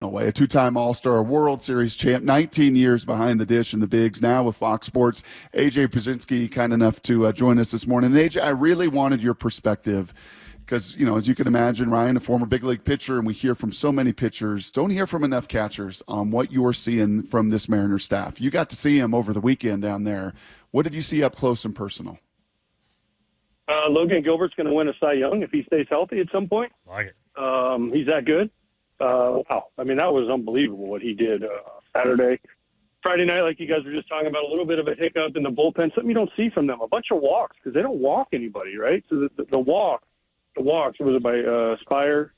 Way. A two-time All-Star, World Series champ, 19 years behind the dish in the bigs, now with Fox Sports. AJ Pierzynski, kind enough to join us this morning. And AJ, I really wanted your perspective because, as you can imagine, Ryan, a former big league pitcher, and we hear from so many pitchers, don't hear from enough catchers on what you're seeing from this Mariners staff. You got to see him over the weekend down there. What did you see up close and personal? Logan Gilbert's going to win a Cy Young if he stays healthy at some point. Like it. He's that good. Wow. I mean, that was unbelievable what he did Saturday. Friday night, like you guys were just talking about, a little bit of a hiccup in the bullpen, something you don't see from them. A bunch of walks because they don't walk anybody, right? So the walks, was it by Spire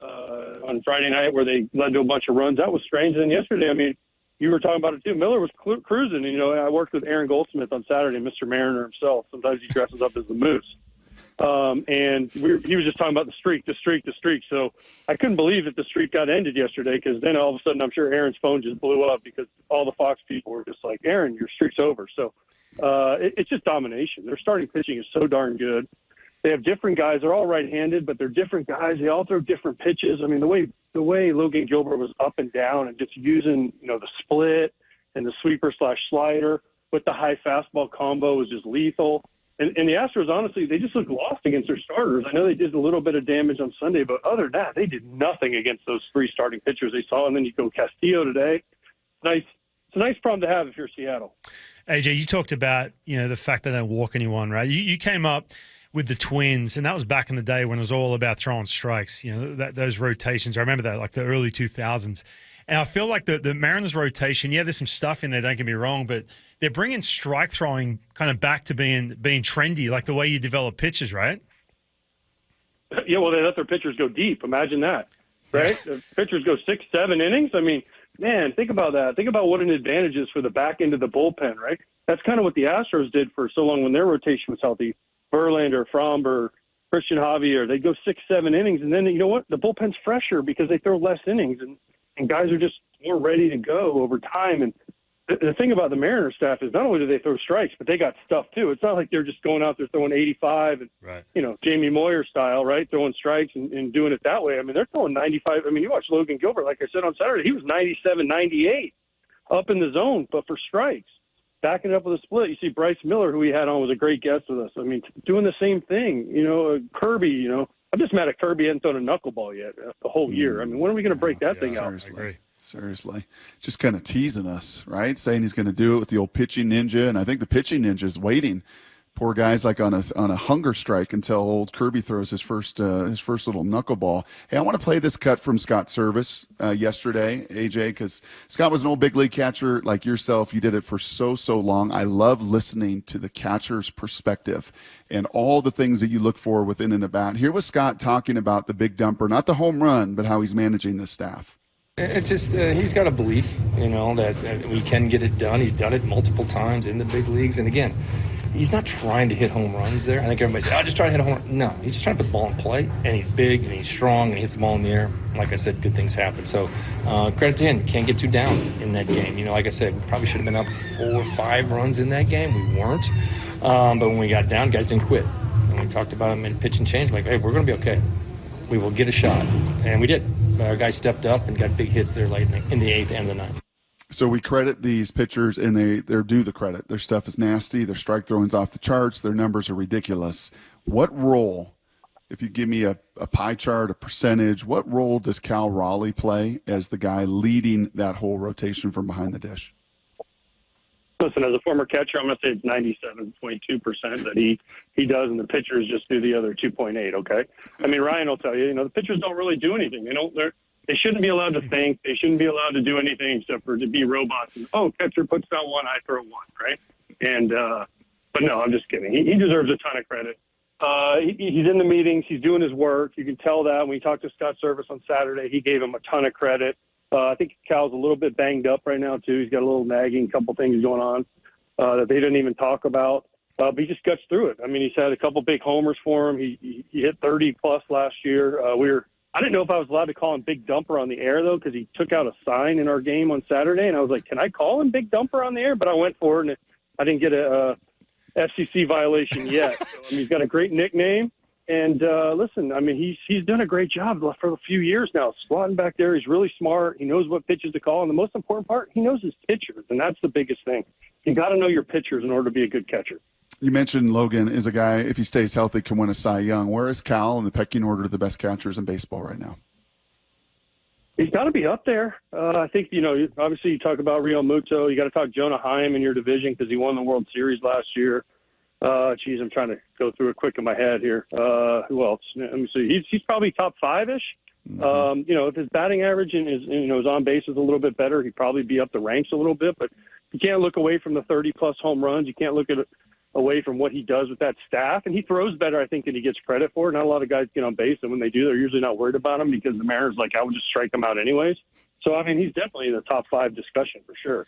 on Friday night where they led to a bunch of runs? That was strange. And then yesterday, I mean, you were talking about it too. Miller was cruising. I worked with Aaron Goldsmith on Saturday, Mr. Mariner himself. Sometimes he dresses up as the Moose. And he was just talking about the streak. So I couldn't believe that the streak got ended yesterday because then all of a sudden I'm sure Aaron's phone just blew up because all the Fox people were just like, Aaron, your streak's over. So it's just domination. Their starting pitching is so darn good. They have different guys. They're all right-handed, but they're different guys. They all throw different pitches. I mean, the way Logan Gilbert was up and down and just using, the split and the sweeper/slider with the high fastball combo was just lethal. And the Astros, honestly, they just looked lost against their starters. I know they did a little bit of damage on Sunday, but other than that, they did nothing against those three starting pitchers they saw. And then you go Castillo today. Nice. It's a nice problem to have if you're Seattle. AJ, you talked about, the fact that they don't walk anyone, right? You came up with the Twins, and that was back in the day when it was all about throwing strikes, those rotations. I remember that, like the early 2000s. And I feel like the Mariners rotation, there's some stuff in there, don't get me wrong, but they're bringing strike throwing kind of back to being trendy, like the way you develop pitches, right? Yeah, well, they let their pitchers go deep. Imagine that, right? The pitchers go 6-7 innings. I mean, man, think about that. Think about what an advantage is for the back end of the bullpen, right? That's kind of what the Astros did for so long when their rotation was healthy. Verlander, Fromber, Christian Javier, they go 6-7 innings, and then you know what? The bullpen's fresher because they throw less innings, and guys are just more ready to go over time. And the thing about the Mariners staff is not only do they throw strikes, but they got stuff too. It's not like they're just going out there throwing 85 and, right. Jamie Moyer style, right? Throwing strikes and doing it that way. I mean, they're throwing 95. I mean, you watch Logan Gilbert, like I said on Saturday, he was 97, 98 up in the zone, but for strikes. Backing it up with a split. You see Bryce Miller, who we had on, was a great guest with us. I mean, doing the same thing. Kirby, I'm just mad at Kirby hadn't thrown a knuckleball yet the whole year. I mean, when are we going to break that thing out? Seriously. Just kind of teasing us, right? Saying he's going to do it with the old pitching ninja, and I think the pitching ninja is waiting. Poor guy's like on a hunger strike until old Kirby throws his first little knuckleball. Hey, I want to play this cut from Scott Service yesterday, AJ, because Scott was an old big league catcher like yourself. You did it for so long. I love listening to the catcher's perspective and all the things that you look for within and about. Here was Scott talking about the big dumper, not the home run, but how he's managing the staff. It's just he's got a belief, that we can get it done. He's done it multiple times in the big leagues, and again, he's not trying to hit home runs there. I think everybody says, just try to hit a home run. No, he's just trying to put the ball in play, and he's big, and he's strong, and he hits the ball in the air. Like I said, good things happen. So credit to him. Can't get too down in that game. Like I said, we probably should have been up 4 or 5 runs in that game. We weren't. But when we got down, guys didn't quit. And we talked about them in pitch and change, like, hey, we're going to be okay. We will get a shot. And we did. Our guys stepped up and got big hits there late in the 8th and the 9th. So we credit these pitchers, and they're due the credit. Their stuff is nasty. Their strike throwing's off the charts. Their numbers are ridiculous. What role, if you give me a pie chart, a percentage, what role does Cal Raleigh play as the guy leading that whole rotation from behind the dish? Listen, as a former catcher, I'm going to say it's 97.2% that he does, and the pitchers just do the other 2.8, okay? I mean, Ryan will tell you, the pitchers don't really do anything. They shouldn't be allowed to think. They shouldn't be allowed to do anything except for to be robots. And, catcher puts down one, I throw one, right? And but no, I'm just kidding. He deserves a ton of credit. He's in the meetings. He's doing his work. You can tell that when we talked to Scott Service on Saturday, he gave him a ton of credit. I think Cal's a little bit banged up right now, too. He's got a little nagging, couple things going on that they didn't even talk about. But he just guts through it. I mean, he's had a couple big homers for him. He hit 30-plus last year. I didn't know if I was allowed to call him Big Dumper on the air, though, because he took out a sign in our game on Saturday. And I was like, can I call him Big Dumper on the air? But I went for it, and I didn't get a FCC violation yet. So, he's got a great nickname. And listen, I mean, he's done a great job for a few years now, squatting back there. He's really smart. He knows what pitches to call, and the most important part, he knows his pitchers, and that's the biggest thing. You got to know your pitchers in order to be a good catcher. You mentioned Logan is a guy, if he stays healthy, can win a Cy Young. Where is Cal in the pecking order of the best catchers in baseball right now? He's got to be up there. I think, obviously you talk about Real Muto. You got to talk Jonah Heim in your division because he won the World Series last year. Geez, I'm trying to go through it quick in my head here. Who else? Let me see. He's probably top 5-ish. Mm-hmm. If his batting average and his on base is a little bit better, he'd probably be up the ranks a little bit. But you can't look away from the 30-plus home runs. You can't look away from what he does with that staff. And he throws better, I think, than he gets credit for. Not a lot of guys get on base, and when they do, they're usually not worried about him because the Mariners I would just strike him out anyways. So, I mean, he's definitely in the top 5 discussion for sure.